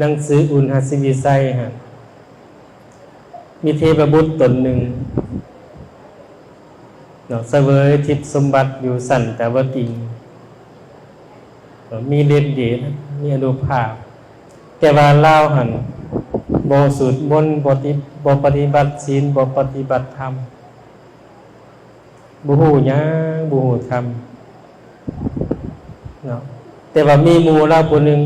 หนังสืออุณหสิวิไสฮะมีเทพบุตรตนหนึ่งเนาะเสวยทิพย์สมบัติอยู่สันแต่ว่าติงมีฤทธิ์เดชมีอานุภาพแต่ว่าลาวหันบ่สวดมนต์บ่ปฏิบัติศีลบ่ปฏิบัติธรรมบ่ฮู้หยังบ่ฮู้ธรรมเนาะแต่ว่ามีหมู่เราผู้หนึง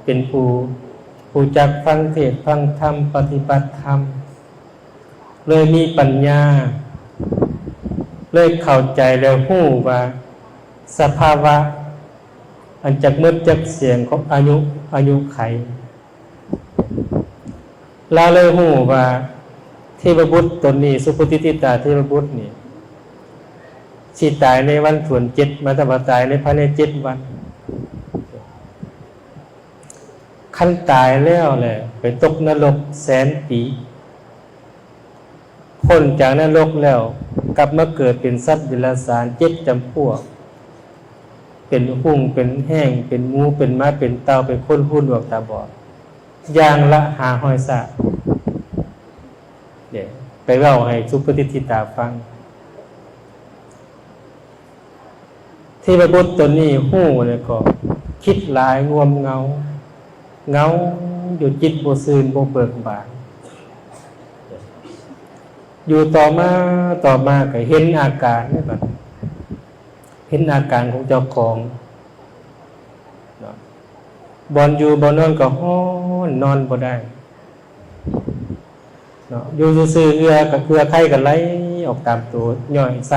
เป็นผู้จักฟังเทศน์ฟังธรรมปฏิบัติธรรมเลยมีปัญญาเลยเข้าใจแล้วฮู้ว่าสภาวะอันจักมืดจักเสียงของอายุไขลาเลยฮู้ว่าเทพบุตรตนนี้สุปฏิทิตาเทพบุตรนี่สิตายในวันส่วน7มาตว่าตายในภายใน7วันคันตายแล้วแหละไปตกนรกแสนปีพ้นจากนรกแล้วกลับมาเกิดเป็นสัตว์เดรัจฉาน7จำพวกเป็นหุ่งเป็นแห้งเป็นงูเป็นม้าเป็นเต่าเป็นคนหูหนวกตาบอดอย่างละ500ซะเดี๋ยวไปเว้าให้สุปฏิทิตาฟังเทพบุตรตนนี้ฮู้แล้วก็คิดหลายงวมเงาอยู่จิตบ่ซื่นบ่เบิกบานอยู่ต่อมาก็เห็นอาการนี่บัดเห็นอาการของเจ้าของเนาะบ่อนอยู่บ่นอนก็ฮ้อนนอนบ่ได้เนาะอยู่ซื่อๆเอื้อก็เอื้อไข้ก็ไหลออกตามตัวย่อยส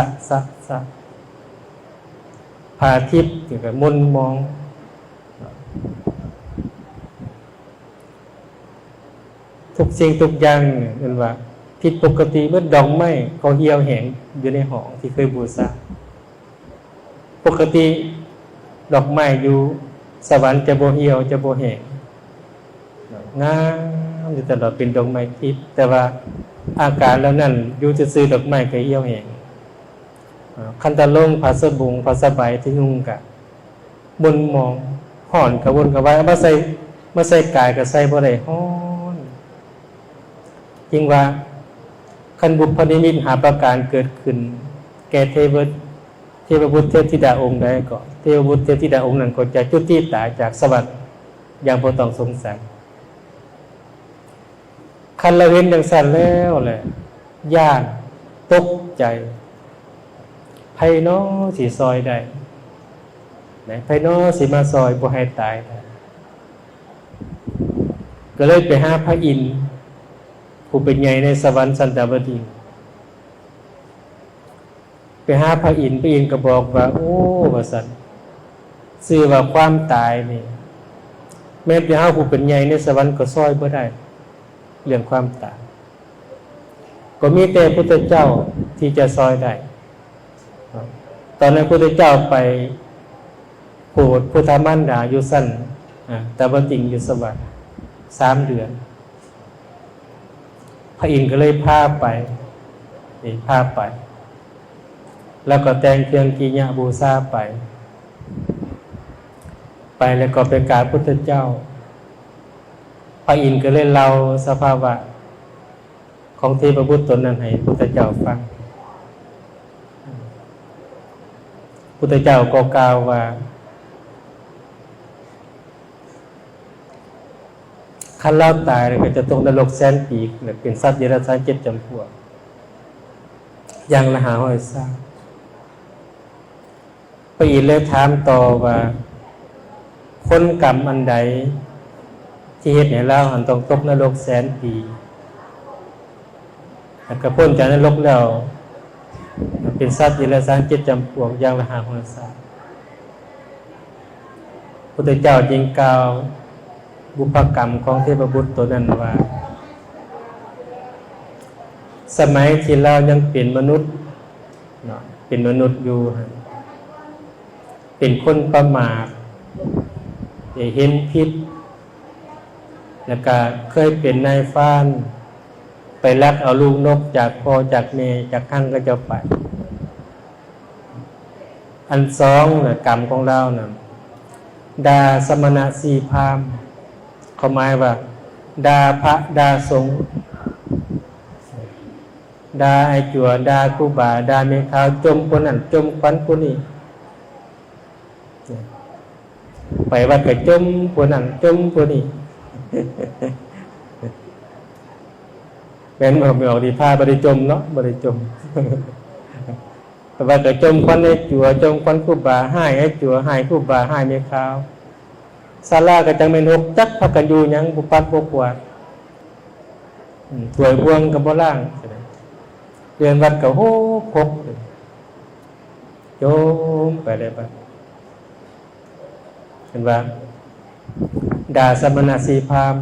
ะพาทิพย์ก็มนมองทุกสิ่งทุกอย่างนั่นว่าผิดปกติเมื่อดอกไม้เขาเหี่ยวแห้งอยู่ในห้องที่เคยบูชาปกติดอกไม้อยู่สวรรค์จะบ่เหี่ยวจะบ่แห้งงามอยู่ตลอดเป็นดอกไม้ทิพย์แต่ว่าอาการแล้วนั่นอยู่ซื่อๆดอกไม้ก็เหี่ยวแห้งคันตะลงผ้าสบงผ้าสบายที่นุ่งกะบนมองห่อนกะวนกะไว้มาใส่กายก็ใส่บ่ได้ฮ้อนจริงว่าคันบุพนิมิตหาประการเกิดขึ้นแก่เทพบุตรเทพธิดาองค์ใดก็เทพบุตรเทพธิดาองค์นั้นก็จะจุติตายจากสวรรค์อย่างบ่ต้องสงสัยคันเราเห็นจังซั่นแล้วแหละย่านตกใจไผน้อสิซอยได้ไหนไผน้อสิมาซอยบ่ให้ตายก็เลยไปหาพระอินทร์ผู้เป็นใหญ่ในสวรรค์สันตบดีไปหาพระอินทร์ก็บอกว่าโอ้ว่าซั่นชื่อว่าความตายนี่แม้แต่เฮาผู้เป็นใหญ่ในสวรรค์ก็ซอยบ่ได้เรื่องความตายก็มีแต่พุทธเจ้าที่จะซอยได้ตอนนั้นพุทธเจ้าไปโปรดพุทธมารดาอยู่สั้นแต่ว่าติงอยู่สวรรค์3 เดือนพระอินทร์ก็เลยพาไปแล้วก็แต่งเครื่องกิญาบูชาไปแล้วก็ไปกราบพุทธเจ้าพระอินทร์ก็เลยเล่าสภาวะของเทพบุตรตนนั้นให้พุทธเจ้าฟังพุทธเจ้าก็กล่าวว่าคันเราตายแล้วก็จะตกนรกแสนปีเป็นสัตว์เดรัจฉาน7จำพวกอย่างละ500ซะพระอินทร์เลยถามต่อว่าคนกรรมอันใดที่เฮ็ดให้เราหันต้องตกนรกแสนปีแล้วก็พ้นจากนรกแล้วเป็นสัตว์เดรัจฉาน7จำพวกอย่างละ500ซะพุทธเจ้าจึงกล่าวบุพกรรมของเทพบุตรตัวนั้นว่าสมัยที่เรายังเป็นมนุษย์เนาะเป็นมนุษย์อยู่เป็นคนประมาทเห็นผิดแล้วก็เคยเป็นนายฟ้านไปลักเอาลูกนกจากพ่อจากแม่จากข้างก็จะไปอัน2น่ะกรรมของเราน่ะด่าสมณะ4พราหมณ์ เขาหมายว่าด่าพระด่าสงฆ์ด่าไอ้จั่วด่าครูบาด่าแม่ขาวจมคนนั้นจมควันคนนี้ไปวัดก็จมคนนั้นจมคนนี้แม่นบ่ออกดีพาบ่ได้จมเนาะบ่ได้จมแต่ว่าก็จมควันไอ้จั่วจมควันครูบาหายไอ้จั่วหายครูบาหายแม่ขาวศาลาก็จังแม่นหกจักพากันอยู่หยังบ่ปัดบ่กวาดถวยพวงก็บ่ล้างเดือนวัดก็โหพกโยมไปได้บัดเห็นว่าด่าสมณสีพราหมณ์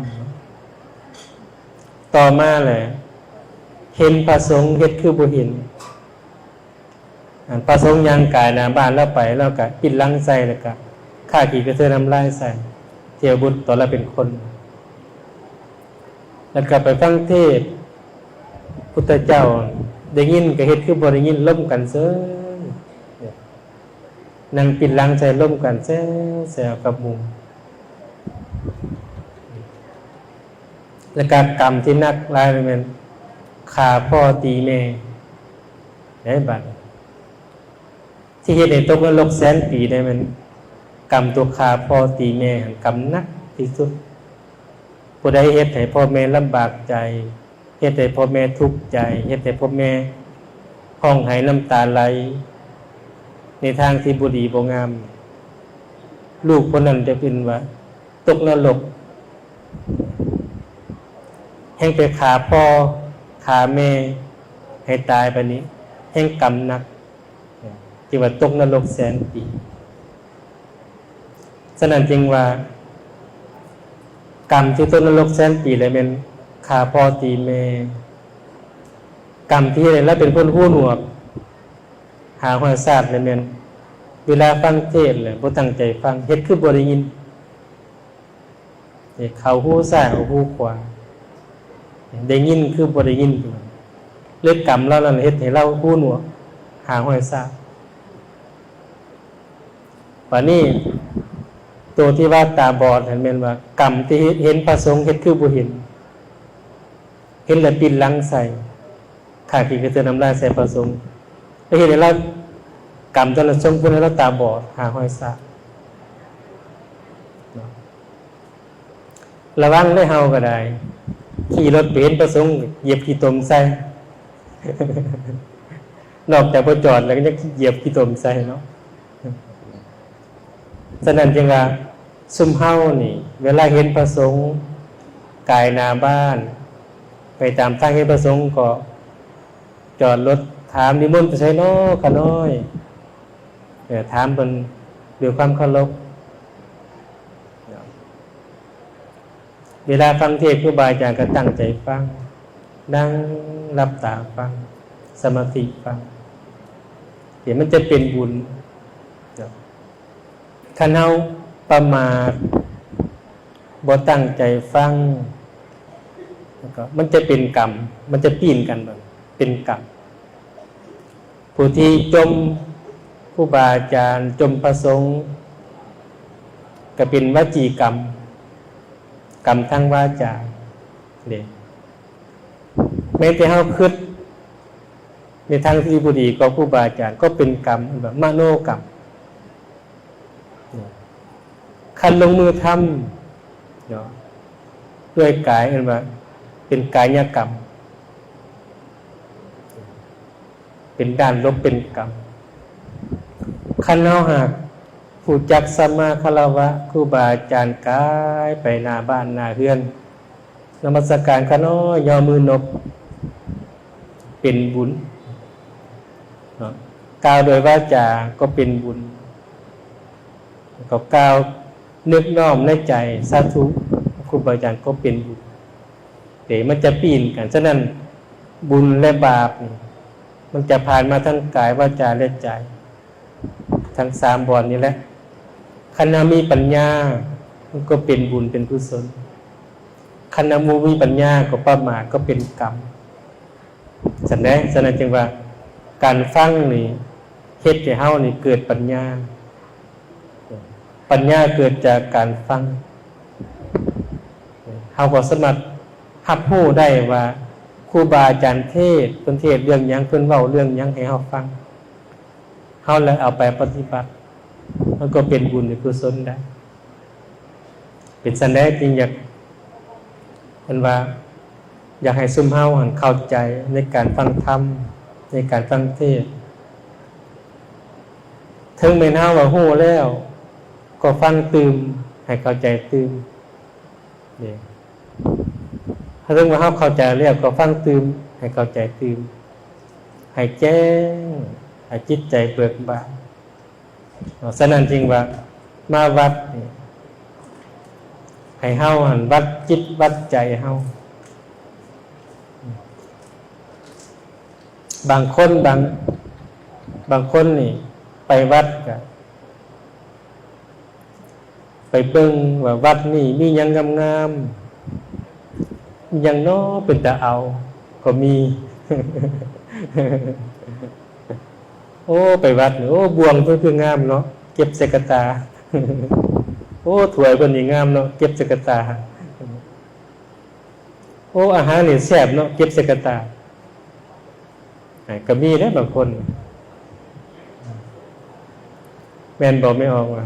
ต่อมาแหละเห็นพระสงฆ์เฮ็ดคือบ่เห็นพระสงฆ์ย่างกายหน้าบ้านแล้วไปแล้วก็ปิดหลังใส่แล้วก็ฆ่าขี้กระเทือนน้ำลายใส่เที่ยวบุญตอนละเป็นคนแล้วก็ไปฟังเทศน์พุทธเจ้าได้ยินก็เฮ็ดคือบ่ได้ยินล่มกันเซ้ยนั่งปิดหลังใส่ล่มกันแซ่ๆกับหมู่แล้วก็กรรมที่นักหลายแม่นฆ่าพ่อตีแม่ได้บัดที่เฮ็ดให้ตกนรกแสนปีได้มันกรรมตัวฆ่าพ่อตีแม่กรรมหนักที่สุดผู้ใดเฮ็ดให้พ่อแม่ลำบากใจเฮ็ดให้พ่อแม่ทุกข์ใจเฮ็ดให้พ่อแม่ร้องไห้น้ำตาไหลในทางที่บ่ดีบ่งามลูกคนนั้นจะเป็นว่าตกนรกแห่งไปฆ่าพ่อฆ่าแม่ให้ตายไปนี้แห่งกรรมหนักที่ว่าตกนรกแสนปีฉะนั้นจึงว่ากรรมที่ตกนรกแสนปีเลยเป็นฆ่าพ่อตีแม่กรรมที่แล้วเป็นคนหูหนวกหาหัวศาสตร์เลยเป็นเวลาฟังเทศน์เลยบ่ตั้งใจฟังเฮ็ดคือบ่ได้ยินเข้าหูซ้ายเอาหูขวาได้ยินคือบ่ได้ยินเลือกกรรมเรานั่นเฮ็ดให้เราหูหนวกหาหัวศาสตร์วันนี้ตัวที่ว่าตาบอดเห็นเป็นว่ากรรมที่เห็นพระสงฆ์เฮ็ดคือบ่เห็นแล้วปิดหลังใส่ฆ่าขี้กระเทือนน้ำลายใส่พระสงฆ์แล้วเห็นแล้วกรรมตอนนั้นส่งผลให้เราตาบอดหาห้อยซะระวังได้เฮาก็ได้ขี่รถไปเห็นพระสงฆ์เหยียบขี้ตมใส่นอกจากบ่จอดแล้วก็ยังเหยียบขี้ตมใส่เนาะฉะนั้นจึงว่าซุมเฮานี่เวลาเห็นพระสงฆ์กายหน้าบ้านไปตามทางเห็นพระสงฆ์ก็จอดรถถามนิมนต์ไปใช้น้อขน้อยถามเพิ่นด้วยความเคารพเวลาฟังเทศน์ครูบาอาจารย์ก็ตั้งใจฟังนั่งหลับตาฟังสมาธิฟังเดี๋ยวมันจะเป็นบุญถ้าเฮาประมาทบ่ตั้งใจฟังแล้วก็มันจะเป็นกรรมมันจะปีนกันแบบเป็นกรรมผู้ที่จมครูบาอาจารย์จมพระสงฆ์ก็เป็นวจีกรรมกรรมทางวาจาเด้แม้แต่เฮาคิดในทางที่บ่ดีกับครูบาอาจารย์ก็เป็นกรรมแบบมโนกรรมคันลงมือทำเนาะด้วยกายเห็นว่าเป็นกายกรรมเป็นด้านลบเป็นกรรมคันเฮาหากผู้จักสัมมาคารวะครูบาอาจารย์กายไปหน้าบ้านหน้าเรือนนมัสการขน้อยย่อมือนบเป็นบุญเนาะกล่าวโดยวาจาก็เป็นบุญก็กล่าวนึกน้อมในใจสาธุครูบาอาจารย์ก็เป็นบุญแต่มันจะปีนกันฉะนั้นบุญและบาปมันจะผ่านมาทั้งกายวาจาและใจทั้ง3บ่อนนี้แหละคันมีปัญญามันก็เป็นบุญเป็นกุศลคันบ่มีปัญญาก็ประมาทก็เป็นกรรมฉะนั้นจึงว่าการฟังนี่เฮ็ดให้เฮานี่เกิดปัญญาปัญญาเกิดจากการฟัง เฮาก็สามารถรับรู้ได้ว่าครูบาอาจารย์เทศน์เพิ่นเทศน์เรื่องหยังเพิ่นเว้าเรื่องหยังให้เฮาฟังเฮาเลยเอาไปปฏิบัติมันก็เป็นบุญเป็นกุศลได้เป็นสันได้จริงอยากเพิ่นว่าอยากให้ซุมเฮาหันเข้าใจในการฟังธรรมในการฟังเทศน์ถึงแม้นเฮาว่าฮู้แล้วก็ฟังตื่มให้เข้าใจตื่มนี่ถ้าถึงว่าเฮาเข้าใจแล้วก็ฟังตื่มให้เข้าใจตื่มให้แจ้งให้จิตใจเบิกบานฉะนั้นจริงว่ามาวัดนี่ให้เฮาหันวัดจิตวัดใจเฮาบางคนนี่ไปวัดก็ไปเบิ่งว่าวัดนี่มีหยังงามๆมีหยังน้อเป็นตาเอาก็มี โอ้ไปวัดนี่โอ้บวงเพิ่นคืองามเนาะเก็บใส่กระตา โอ้ถ้วยเพิ่นนี่งามเนาะเก็บใส่กระตาโอ้อาหารนี่แซ่บเนาะเก็บใส่กระตาก็มีนะบางคนแม่นบอกไม่ออกว่า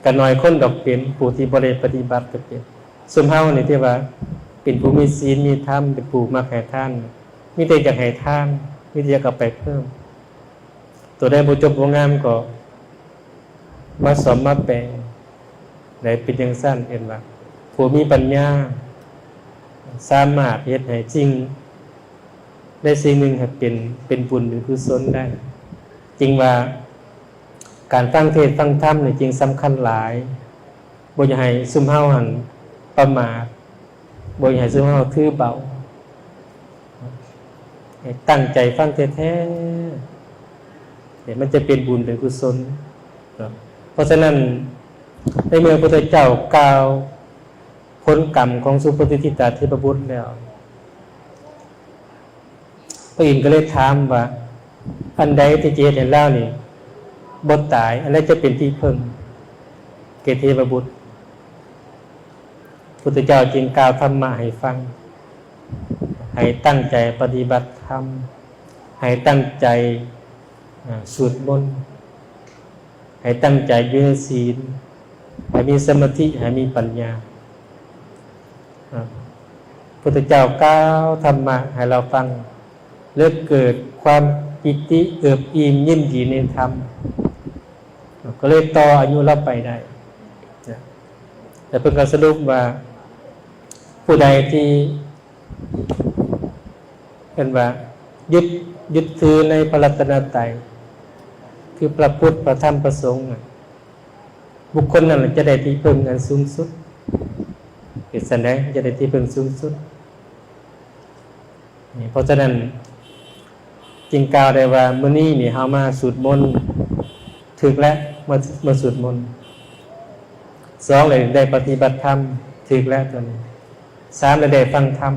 กันน้อยคนดอกเป็นผู้ที่บ่ได้ปฏิบัติก็เป็นซุมเฮานี่ที่ว่าเป็นผู้มีศีลมีธรรมเป็นผู้มักให้ทานมีแต่อยากให้ทานมีแต่อยากเอาไปเพิ่มตัวได้บ่จบบ่งามก็มาสมมาแปลงได้เป็นจังซั่นเห็นว่าผู้มีปัญญาสามารถเฮ็ดให้จริงได้สิ่งหนึ่งให้เป็นบุญหรือกุศลได้จริงว่าการฟังเทศน์ฟังธรรมนี่จริงสำคัญหลายบ่อยากให้ซุมเฮาหันประมาทบ่อยากให้ซุมเฮาถือเบาให้ตั้งใจฟังแท้ๆเนี่ยมันจะเป็นบุญเป็นกุศลเพราะฉะนั้นในเมื่อพระพุทธเจ้ากล่าวผลกรรมของสุปฏิทิตาเทพบุตรแล้วพระอินทร์ก็เลยถามว่าอันใดที่จะเฮ็ดให้เรานี่บ่ตายอันใดจะเป็นที่พึ่งแก่เทพบุตรพุทธเจ้าจึงกล่าวธรรมะให้ฟังให้ตั้งใจปฏิบัติธรรมให้ตั้งใจสวดมนต์ให้ตั้งใจอยู่ในศีลให้มีสมาธิให้มีปัญญาพุทธเจ้ากล่าวธรรมะให้เราฟังเลิกเกิดความปิติเอิบอิ่มยินดีในธรรมก็เลยต่ออายุเราไปได้แต่เพิ่นก็สรุปว่าผู้ใดที่เป็นว่ายึดถือในพระรัตนตรัยคือพระพุทธพระธรรมพระสงฆ์บุคคลนั้นจะได้ที่พึ่งอันสูงสุดเป็นสันใดจะได้ที่พึ่งสูงสุดเพราะฉะนั้นจึงกล่าวได้ว่ามื้อนี้นี่เฮามาสวดมนต์ถึกแล้วมาสวดมนต์2เลยได้ปฏิบัติธรรมถึกแล้วตอนนี้3เลยได้ฟังธรรม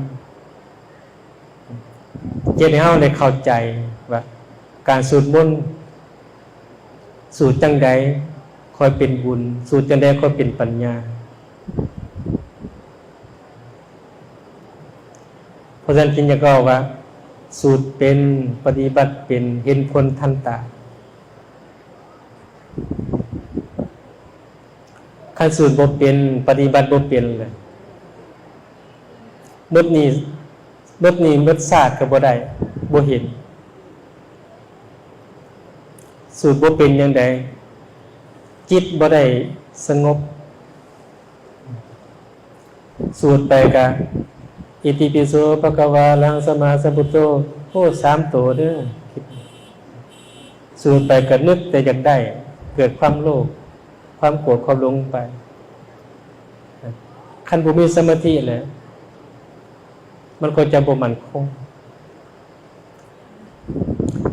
7ให้เฮาได้เข้าใจว่าการสวดมนต์สูตรจังใดค่อยเป็นบุญสูตรจังใดค่อยเป็นปัญญาเพราะฉะนั้นจึงจะกล่าวว่าสูตรเป็นปฏิบัติเป็นเห็นผลทันตาคันสูตรบ่เป็นปฏิบัติบ่เป็นเลยมดนี้มดศาสตร์ก็บ่ได้บ่เห็นสูตรบ่เป็นจังไดจิตบ่ได้สงบสูตรไปก็อิติปิโสภะคะวาอะระหังสัมมาสัมพุทโธโอ้3ตัวเด้อสูตรไปก็นึกแต่อยากได้เกิดความโลภความโกรธความหลงไปคันบ่มีสมาธิแล้วมันก็จะบ่มั่นคง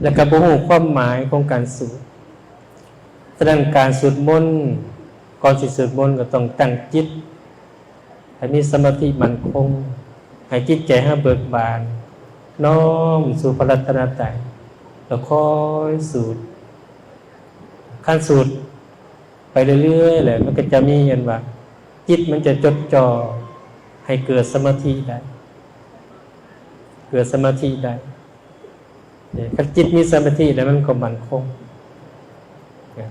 และก็บ่ฮู้ความหมายของการสวดฉะนั้นการสวดมนต์ก่อนสิสวดมนต์ก็ต้องตั้งจิตให้มีสมาธิมั่นคงให้จิตใจให้เบิกบานน้อมสู่พระรัตนตรัยแล้วค่อยสูดขั้นสูดไปเรื่อยๆแหละมันก็จะมีเห็นว่า จิตมันจะจดจ่อให้เกิดสมาธิได้เกิดสมาธิได้ถ้าจิตมีสมาธิแล้วมันก็มั่นคง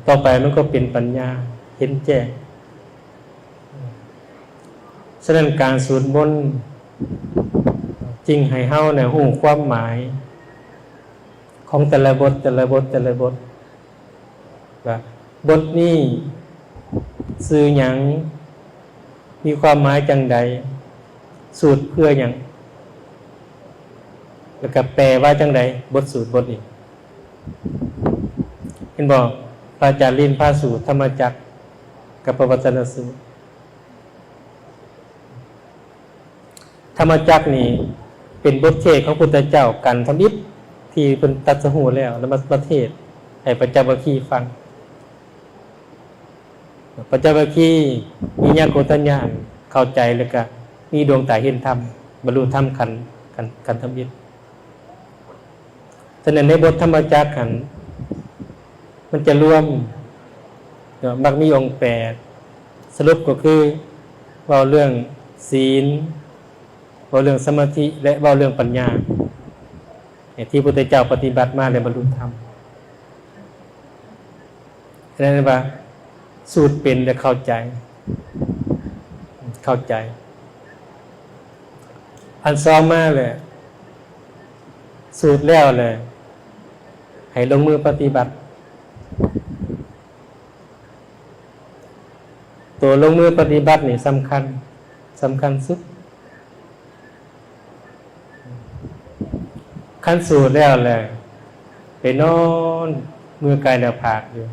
ต่อไปมันก็เป็นปัญญาเห็นแจ้งฉะนั้นการสวดมนต์จริงให้เฮาเนี่ยรู้ความหมายของแต่ละบทว่าบทนี้สื่อหยังมีความหมายจังใดสูตรเพื่อหยังแล้วก็แปลว่าจังใดบทสูตรบทนี้เห็นบ่พระอาจารย์ลิ้นพาสูตรธรรมจักรกับปวัตตนสูตรธรรมจักรนี่เป็นบทเทศของพุทธเจ้ากันธมิตรที่เพิ่นตรัสรู้แล้วมาประเทศให้ปัญจวัคคีย์ฟังปัญจวัคคีย์มีญาณโกฏญาณเข้าใจแล้วก็มีดวงตาเห็นธรรมบรรลุธรรมขันธมิตรฉะนั้นในบทธรรมจักรมันจะรวมมักมีองค์8สรุปก็คือเว้าเรื่องศีลเว้าเรื่องสมาธิและเว้าเรื่องปัญญาที่พระพุทธเจ้าปฏิบัติมาและบรรลุธรรมฉะนั้นว่าสูตรเป็นและเข้าใจอันซ้อมมาเลยสูตรแล้วเลยให้ลงมือปฏิบัติตัวลงมือปฏิบัตินี่สำคัญสุดขั้นสูตรแล้วเลยไปนอนมือกายแนวผากอยู่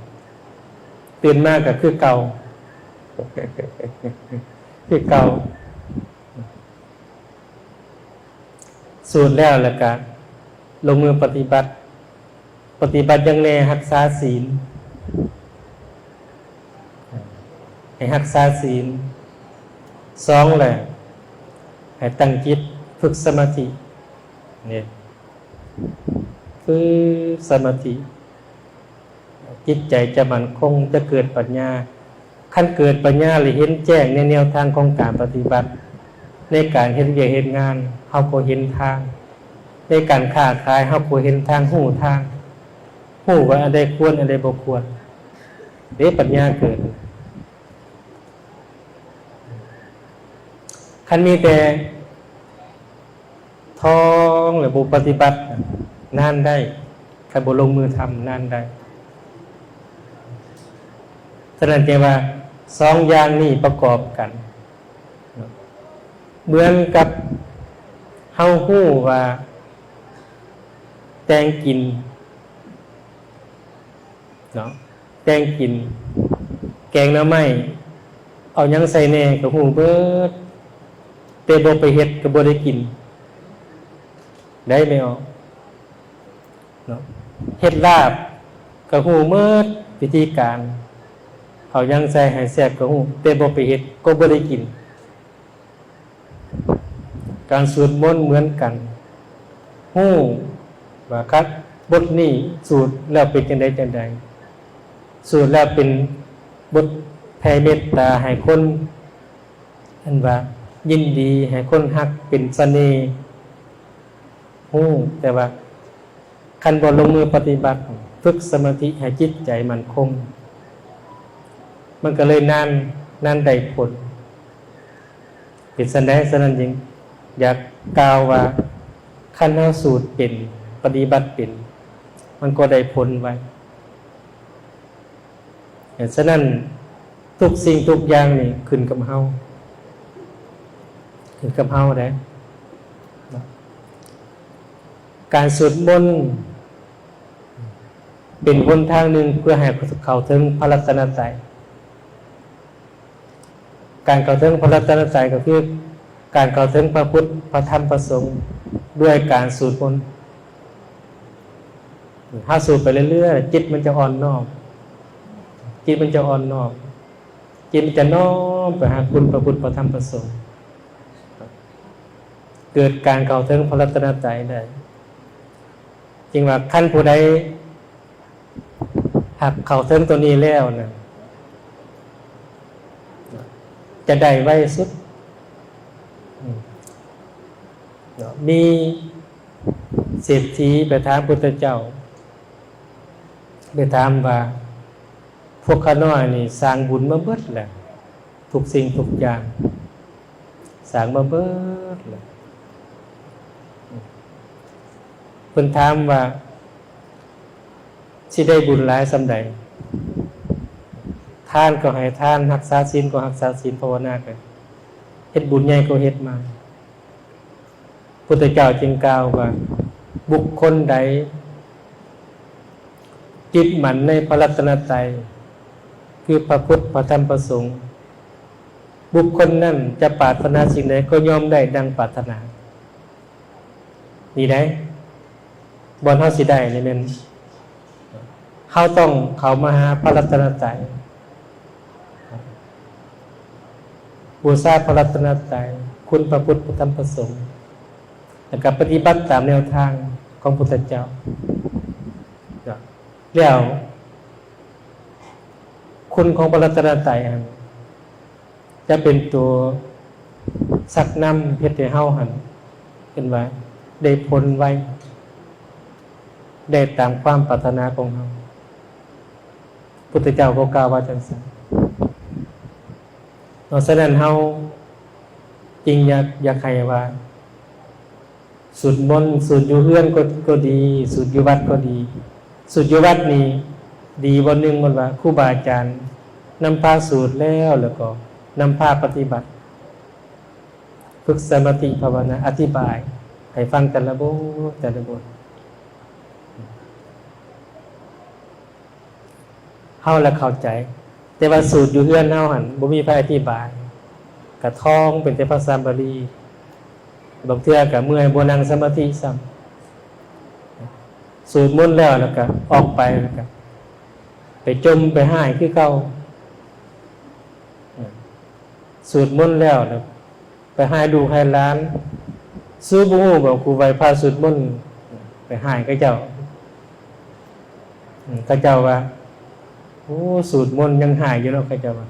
ตื่นมากก็คือเก่าสูตรแล้วก็ลงมือปฏิบัติอย่างแน่รักษาศีลให้รักษาศีล2แหละให้ตั้งจิตฝึกสมาธิเนี่ยฝึกสมาธิจิตใจจะมั่นคงจะเกิดปัญญาขั้นเกิดปัญญาหรือเห็นแจ้งในแนวทางของการปฏิบัติในการเฮ็ดเวียกเฮ็ดงานเฮาก็เห็นทางในการค้าขายเฮาก็เห็นทางฮู้ว่าอันใดควรอันใดบ่ควรปัญญาเกิดคันมีแต่ท้องหรือบ่ปฏิบัตินานได้คันบ่ลงมือทำนานได้ฉะนั้นจึงว่า2อย่างนี้ประกอบกันเหมือนกับเฮาฮู้ว่าแตงกินเนาะแตงกินแกงหน่อไม้เอาหยังใส่แหน่ก็ฮู้เบิดแต่บ่ไปเฮ็ดก็บ่ได้กินได้ไหมอ๋อเนาะเฮ็ดลาบก็ฮู้หมดวิธีการเอาหยังใส่ให้แซ่บก็ฮู้แต่บ่ไปเฮ็ดก็บ่ได้กินการสวดมนต์เหมือนกันฮู้ว่าครับบทนี้สูตรแล้วเป็นจังได๋สูตรแล้วเป็นบทแผ่เมตตาให้คนอันว่ายินดีให้คนฮักเป็นเสน่ห์ฮู้แต่ว่าคันบ่ลงมือปฏิบัติฝึกสมาธิให้จิตใจมั่นคงมันก็เลยนานได้ผลเป็นแสดงฉะนั้นจริงอยากกล่าวว่าคันเฮาสูตรเป็นปฏิบัติเป็นมันก็ได้ผลไว้ฉะนั้นทุกสิ่งทุกอย่างนี่ขึ้นกับเฮาได้การสวดมนต์เป็นหนทางหนึ่งเพื่อให้เข้าถึงพระรัตนตรัยการเข้าถึงพระรัตนตรัยก็คือการเข้าถึงพระพุทธพระธรรมพระสงฆ์ด้วยการสวดมนต์ถ้าสวดไปเรื่อยๆจิตมันจะอ่อนน้อมจิตมันจะน้อมไปหาคุณพระพุทธพระธรรมพระสงฆ์เกิดการเข้าถึงพระรัตนตรัยได้จริงว่าขั้นผู้ใดหากเข้าถึงตัวนี้แล้วนะใจ จะได้ไว้สุดมีเศรษฐีไปถามพุทธเจ้าไปถามว่าพวกข้าน้อยนี่สร้างบุญมาเบิดแหละทุกสิ่งทุกอย่างสร้างมาเบิดแหละเพิ่นถามว่าสิได้บุญหลายส่ำใดทานก็ให้ทานรักษาศีลก็รักษาศีลภาวนาก็เฮ็ดบุญใหญ่ก็เฮ็ดมาพุทธเจ้าจึงกล่าวว่าบุคคลใดจิตหมั่นในพระรัตนตรัยคือพระพุทธพระธรรมพระสงฆ์บุคคลนั้นจะปรารถนาสิ่งใดก็ย่อมได้ดังปรารถนานี่ได้บ่เฮาสิได้นี่แม่นเฮาต้องเข้ามาหาพระรัตนตรัยบูชาพระรัตนตรัยคุณพระพุทธพระธรรมพระสงฆ์แล้วก็ปฏิบัติตามแนวทางของพุทธเจ้าแล้วคุณของพระรัตนตรัยจะเป็นตัวสักนำเฮ็ดให้เฮาหันเป็นว่าได้ผลไว้ได้ตามความปรารถนาของเฮาพุทธเจ้าก็กล่าวว่าจังซั่นเพราะฉะนั้นเฮาจริงอยากให้ว่าสุดมนต์สุดอยู่เฮือนก็ดีสุดอยู่วัดก็ดีสุดอยู่วัดนี่ดีวันหนึ่งมันว่าครูบาอาจารย์นำพาสูตรแล้วก็นำพาปฏิบัติฝึกสมาธิภาวนาอธิบายให้ฟังแต่ละบทเฮาแล้วเข้าใจแต่ว่าสูตรอยู่เฮือนเฮาหั่นบ่มีใครอธิบายกะท่องเป็นแต่ภาษาบาลีบางเทื่อก็เมื่อยบ่นั่งสมาธิซ้ำสูตรมนต์แล้วก็ออกไปแล้วก็ไปจมไปหายคือเก่าสูตรมนต์แล้วไปหายดูหายล้านซื้อบ่ฮู้ว่าครูไว้พาสูตรมนต์ไปหายเขาเจ้าว่าโอ้สูตรมนต์ยังหายอยู่เนาะเขาเจ้าว่า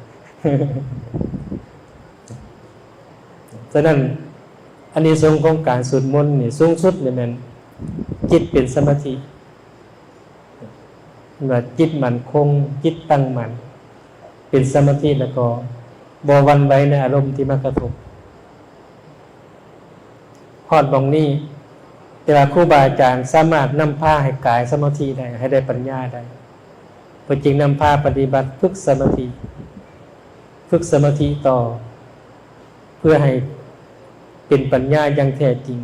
ฉะนั้นอันนี้สงของการสวดมนต์นี่สูงสุดเลยแม่นจิตเป็นสมาธิว่าจิตมั่นคงจิตตั้งมั่นเป็นสมาธิแล้วก็บ่หวั่นไหวในอารมณ์ที่มากระทบฮอดบองนี้แต่ว่าครูบาอาจารย์สามารถนำพาให้กายสมาธิได้ให้ได้ปัญญาได้เพิ่นจึงนำพาปฏิบัติฝึกสมาธิต่อเพื่อให้เป็นปัญญาอย่างแท้จริง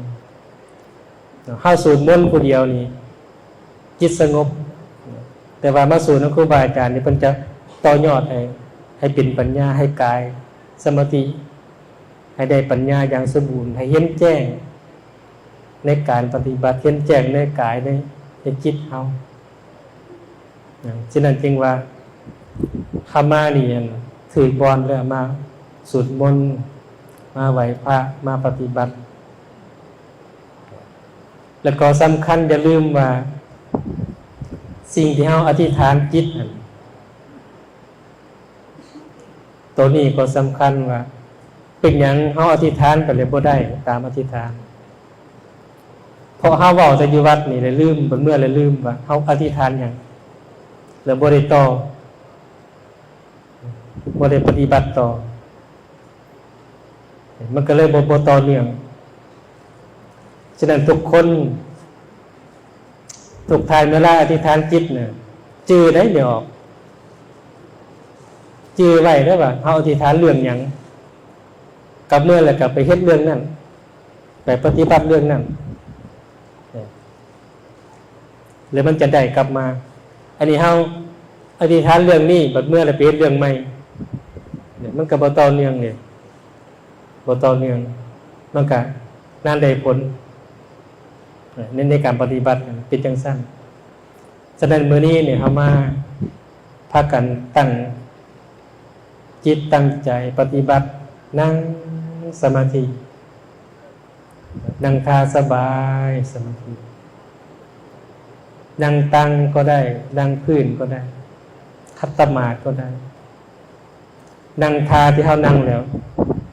เฮาสูตรมนต์ผู้เดียวนี่จิตสงบแต่ว่ามาสูตรของครูบาอาจารย์นี่เพิ่นจะต่อยอดให้เป็นปัญญาให้กายสมาธิให้ได้ปัญญาอย่างสมบูรณ์ให้เห็นแจ้งในการปฏิบัติเห็นแจ้งในกายในจิตเฮาฉะนั้นจึงว่าคำมานี่ถือบอนแล้วมาสูตรมนต์มาไหว้พระมาปฏิบัติแล้วก็สำคัญอย่าลืมว่าสิ่งที่เฮาอธิษฐานจิตตัวนี้ก็สำคัญว่าเป็นหยังเฮาอธิษฐานก็เลยบ่ได้ตามอธิษฐานเพราะเฮาเว้าแต่อยู่วัดนี่เลยลืมเมื่อเลยลืมว่าเฮาอธิษฐานหยังแล้วบ่ได้ต่อบ่ได้ปฏิบัติต่อมันก็เลยบ่ต่อเนื่องฉะนั้นทุกคนทุกทายเวลาอธิษฐานจิตเนี่ยจื้อได้เดี๋ยวออกจื้อไว้ได้ว่าเฮาอธิษฐานเรื่องหยังกับเมื่อแล้วก็ไปเฮ็ดเรื่องนั้นไปปฏิบัติเรื่องนั้นแล้วมันจะได้กลับมาอันนี้เฮาอธิษฐานเรื่องนี้บัดเมื่อแล้วไปเฮ็ดเรื่องใหม่เนี่ยมันก็บ่ต่อเนื่องนี่บ่ต่อเนื่องมันก็นานได้ผลในการปฏิบัติเป็นจังซั่นฉะนั้นมื้อนี้เนี่ยเฮามาพากันตั้งจิตตั้งใจปฏิบัตินั่งสมาธินั่งท่าสบายสมาธินั่งตั้งก็ได้นั่งพื้นก็ได้คัตตมาธิก็ได้ นั่งทาที่เฮานั่งแล้ว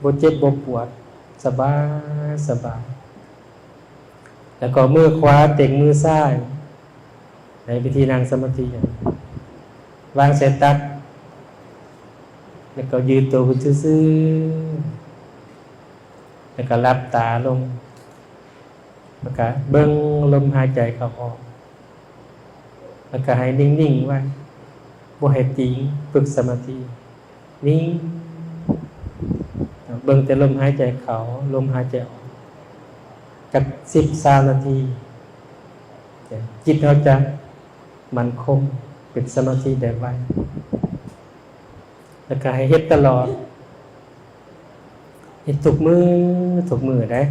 บ่เจ็บบ่ปวดสบายสบายแล้วก็มือขวาเต็งมือซ้ายในวิธีนั่งสมาธิวางใส่ตักแล้วก็ยืนตัวขึ้นซื่อๆแล้วก็หลับตาลงแล้วก็เบิ่งลมหายใจเข้าออกแล้วก็ให้นิ่งๆไว้บ่ให้ติงฝึกสมาธินิ่งเบิ่งแต่ลมหายใจเข้าลมหายใจออกกับ10-20นาทีจิตเราจะมั่นคงเป็นสมาธิได้ไวแล้วก็ให้เฮ็ดตลอดเฮ็ดทุกมื้อได้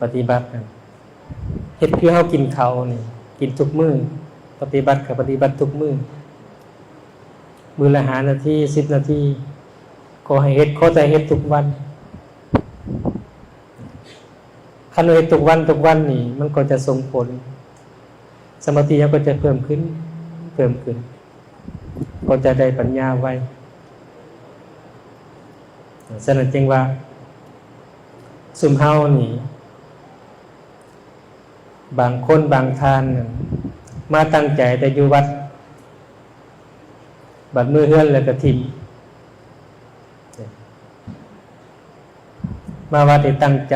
ปฏิบัติกันเฮ็ดคือเฮากินข้าวนี่กินทุกมื้อปฏิบัติก็ปฏิบัติทุกมื้อละ5นาที10นาทีขอให้เฮ็ดขอใจเฮ็ดทุกวันคันเฮ็ดทุกวันนี่มันก็จะส่งผลสมาธิเราก็จะเพิ่มขึ้นก็จะได้ปัญญาไวฉะนั้นจึงว่าซุมเฮานี่บางคนบางท่านมาตั้งใจแต่อยู่วัดบัดมือเฮือนแล้วก็ทิ่มมาวัดได้ตั้งใจ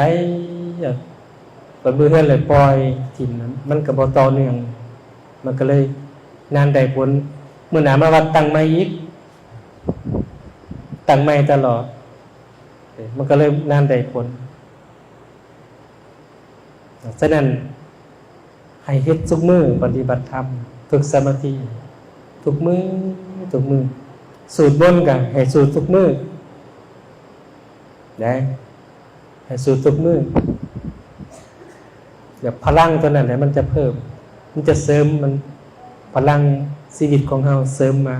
บัดมือเฮือนเลยปล่อยทิ่มนั้นมันก็บ่ต่อเนื่องมันก็เลยนานได้ผลมื้อหน้ามาวัดตั้งใหม่อีกตั้งใหม่ตลอดมันก็เลยนานได้ผลฉะนั้นให้เฮ็ดทุกมื้อปฏิบัติธรรมฝึกสมาธิทุกมื้อสูตรมนต์ก็ให้สูตรทุกมื้อได้ให้สูตรทุกมื้อเดี๋ยวพลังตัวนั้นเนี่ยมันจะเพิ่มมันจะเสริมมันพลังชีวิตของเราเสริมมา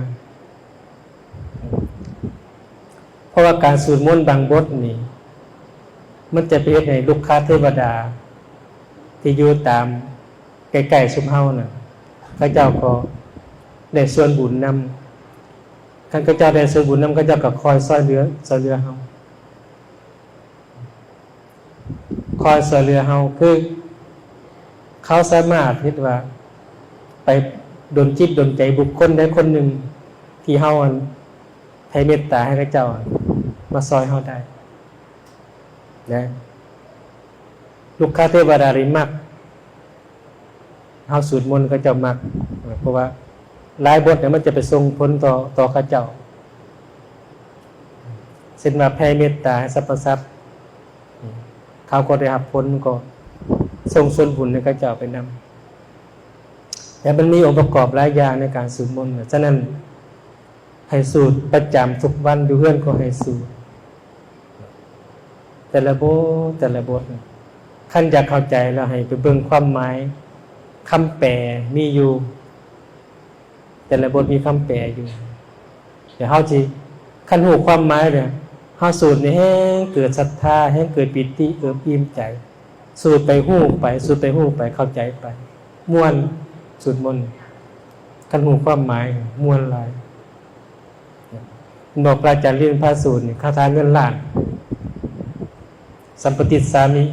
เพราะว่าการสวดมนต์บางบทนี่มันจะเป็นให้ลูกค้าเทวดาที่อยู่ตามใกล้ๆซุมเฮาน่ะพระเจ้าก็ได้ส่วนบุญนำท่านพระเจ้าได้ส่วนบุญนำพระเจ้าก็คอยช่วยเหลือเฮาคือเขาสามารถเฮ็ดว่าไปดลจิตดลใจบุคคลใดคนหนึ่งที่เฮาให้เมตตาให้พระเจ้ามาซอยเฮาได้นะลูกค้าเทวดาริมักเฮาสวดมนต์ก็จะมักเพราะว่าหลายบทเนี่ยมันจะไปส่งผลต่อข้าเจ้าเช่นว่าแผ่เมตตาให้สรรพสัตว์เขาก็ได้รับผลก็ส่งส่วนบุญให้ข้าเจ้าไปนำแต่มันมีองค์ประกอบหลายอย่างในการสวดมนต์ฉะนั้นให้สวดประจำทุกวันอยู่เฮือนก็ให้สวดแต่ละบทคันอยากเข้าใจแล้วให้ไปเบิ่งความหมายคำแปลมีอยู่แต่ละบทมีคำแปลอยู่เดี๋ยวเฮาสิคันฮู้ความหมายเนี่ยเฮาสูตรนี่แฮงเกิดศรัทธาแฮงเกิดปิติเอิบอิ่มใจสูตรไปฮู้ไปเข้าใจไปม่วนสวดมนต์คันฮู้ความหมายม่วนหลายบอกพระอาจารย์เรียนพระสูตรนี่คาถาเงินล้านสัมปติสามิ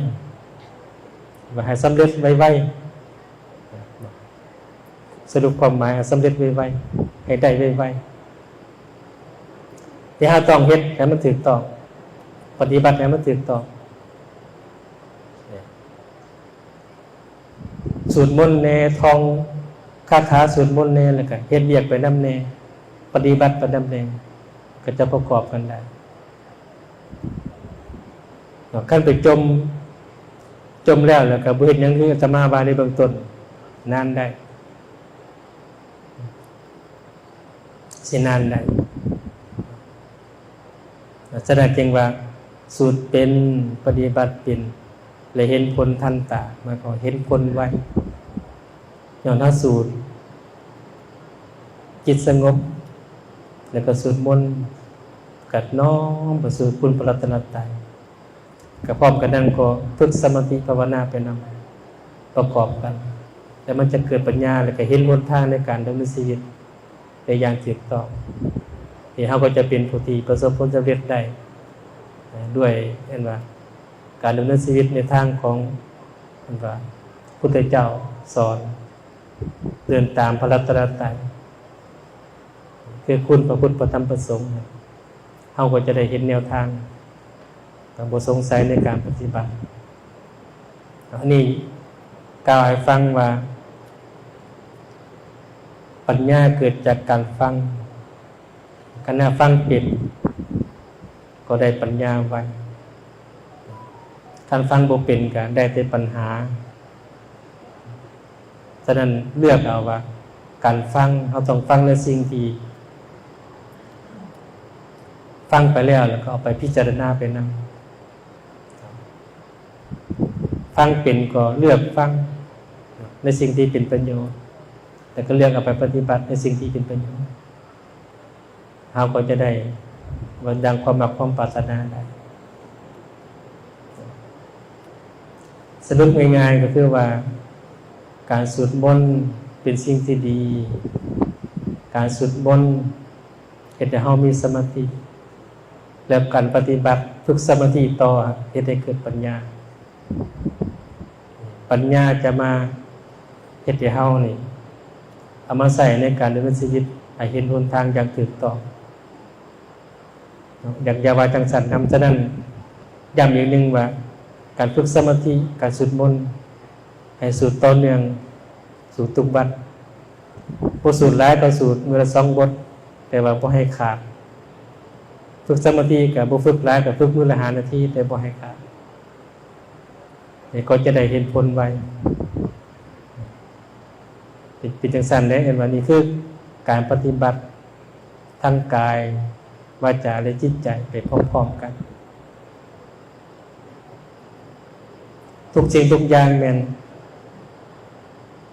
ว่าให้สำเร็จไวๆสรุปความหมายสำเร็จไวๆให้ได้ไวๆที่เราต้องเฮ็ดให้มันถูกต้องปฏิบัติให้มันถูกต้องสวดมนต์แน่ท่องคาถาสวดมนต์แน่แล้วก็เฮ็ดเวียกไปนำแน่ปฏิบัติไปนำแน่ก็จะประกอบกันได้ขั้นไปจมแล้วก็บ่เฮ็ดหยังคืออาตมาว่าในเบื้องต้นนานได้สินานได้แสดงว่าสูตรเป็นปฏิบัติเป็นและเห็นผลทันตามันก็เห็นผลไวอย่างถ้าสูตรจิตสงบแล้วก็สวดมนต์กัดน้อมไปสู่คุณพระรัตนตรัยกับพร้อมกันนั้นก็ฝึกสมาธิภาวนาไปนำประกอบกันแล้วมันจะเกิดปัญญาแล้วก็เห็นหนทางในการดำเนินชีวิตในอย่างถูกต้อง ที่เขาก็จะเป็นผู้ที่ประสบผลสำเร็จได้ด้วยเห็นว่าการดำเนินชีวิตในทางของเห็นว่าพุทธเจ้าสอนเดินตามพระรัตนตรัยคือคุณพระพุทธพระธรรมพระสงฆ์เขาก็จะได้เห็นแนวทางต้องบ่สงสัยในการปฏิบัติอันนี้กล่าวให้ฟังว่าปัญญาเกิดจากการฟังขณะฟังเป็นก็ได้ปัญญาไว้การฟังบ่เป็นก็ได้แต่ปัญหาฉะนั้นเลือกเอาว่าการฟังเราต้องฟังในสิ่งที่ฟังไปแล้วก็เอาไปพิจารณาไปนำฟังเป็นก็เลือกฟังในสิ่งที่เป็นประโยชน์แต่ก็เลือกเอาไปปฏิบัติในสิ่งที่เป็นประโยชน์เราก็จะได้วันดังความหมักความปรารถนาได้สรุปง่ายๆก็คือว่าการสวดมนต์เป็นสิ่งที่ดีการสวดมนต์เฮ็ดให้เรามีสมาธิแล้วการปฏิบัติฝึกสมาธิต่อเฮ็ดให้เกิดปัญญาปัญญาจะมาเฮ็ดให้เรานี่เอามาใส่ในการดำเนินชีวิตให้เห็นหนทางอย่างถูกต้องอย่างยาวาจังสันนำฉะนั้นย้ำอีกนึงว่าการฝึกสมาธิการสวดมนต์ให้สูตรต่อเนื่องสูตรทุกบัดบ่สูตรหลายก็สูตรมื้อละ2บทแต่ว่าบ่ให้ขาดฝึกสมาธิก็บ่ฝึกหลายก็ฝึกมื้อละ5นาทีแต่บ่ให้ขาดนี่ก็จะได้เห็นผลไวเป็นจังซั่นเด้เห็นว่านี่คือการปฏิบัติทางกายวาจาและจิตใจไปพร้อมๆกันทุกสิ่งทุกอย่างแม่น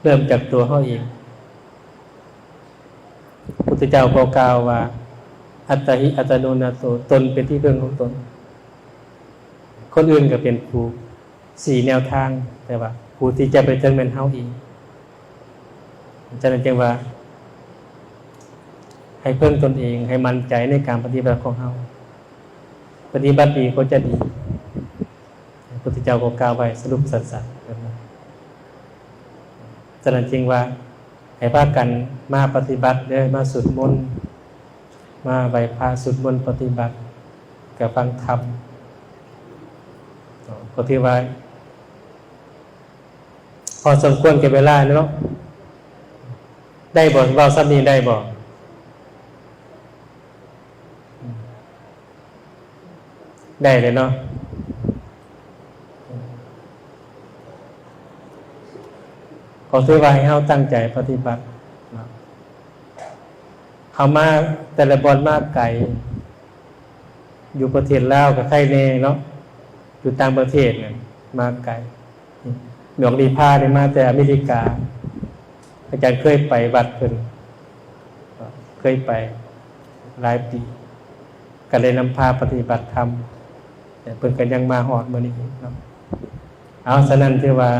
เริ่มจากตัวเฮาเองพุทธเจ้าก็กล่าวว่าอัตถิอัตโนนาโถตนเป็นที่พึ่งของตนคนอื่นก็เป็นครู4แนวทางแต่ว่าครูที่จะไปถึงแม่นเฮาเองฉะนั้นจึงว่าให้เพิ่มตนเองให้มั่นใจในการปฏิบัติของเฮาปฏิบัติดีก็จะดีพระพุทธเจ้าก็กล่าวไว้สรุปสั้นๆแบบนั้นฉะนั้นจึงว่าให้พากันมาปฏิบัติเด้อมาสวดมนต์มาไหว้พระสวดมนต์ปฏิบัติกับฟังธรรมก็ถือว่าพอสมควรแก่เวลาเนาะได้บ่เว้าซ้ำนี้ได้บ่ได้เลยเนาะขอถือว่าให้เฮาตั้งใจปฏิบัติเฮามาแต่ละบอนมาไกลอยู่ประเทศลาวก็ใครแน่เนาะอยู่ต่างประเทศเนี่ยมาไกลหลวงดีพาได้มาแต่อเมริกาอาจารย์เคยไปวัดเพิ่นเคยไปหลายปีก็เลยนำพาปฏิบัติธรรมแต่เพิ่นก็ยังมาฮอดมื้อนี้ครับเอาฉะนั้นถือว่า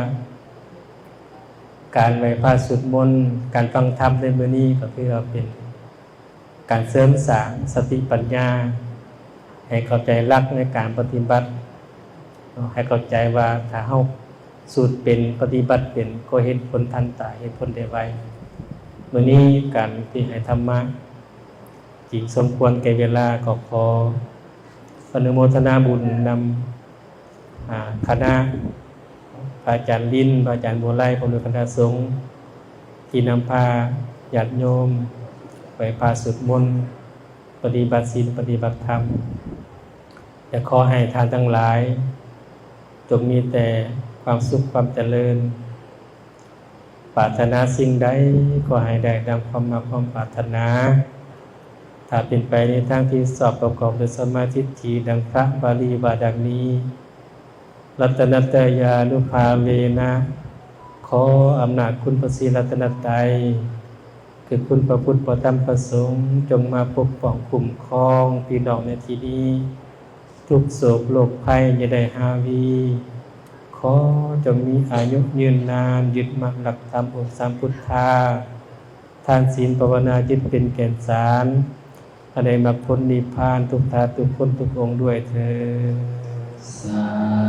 การไหว้พระสวดมนต์การฟังธรรมในมื้อนี้ก็คือว่าเป็นการเสริมสร้างสติปัญญาให้เข้าใจหลักในการปฏิบัติให้เข้าใจว่าถ้าเฮาสูตรเป็นปฏิบัติเป็นก็เห็นผลทันตาเห็นผลได้ไวมื้อนี้การที่ให้ธรรมะจริงสมควรแก่เวลาก็ขออนุโมทนาบุญนำคณะพระอาจารย์ลิ้นพระอาจารย์บัวไล่พระฤาษีคณะสงฆ์ที่นำพาญาติโยมไปพาสวดมนต์ปฏิบัติศีลปฏิบัติธรรมจะขอให้ทานทั้งหลายจงมีแต่ความสุขความเจริญปรารถนาสิ่งใดก็ให้ได้ดังความมาความปรารถนาถ้าเป็นไปในทางที่สอบประกอบด้วยสมาธิที่ดังพระบาลีว่าดังนี้รัตนัตยานุภาเวนะขออำนาจคุณพระศรีรัตนตรัยคือคุณพระพุทธพระธรรมพระสงฆ์จงมาปกป้องคุ้มครองพี่น้องในที่นี้ทุกโศกโรคภัยอย่าได้หาวีขอจงมีอายุยืนนานยึดมั่นหลักธรรมองค์สามพุทธาทานศีลภาวนาจิตเป็นแก่นสาร ให้ได้มรรคผลนิพพานทุกท่านทุกคนทุกองค์ด้วยเถิด สา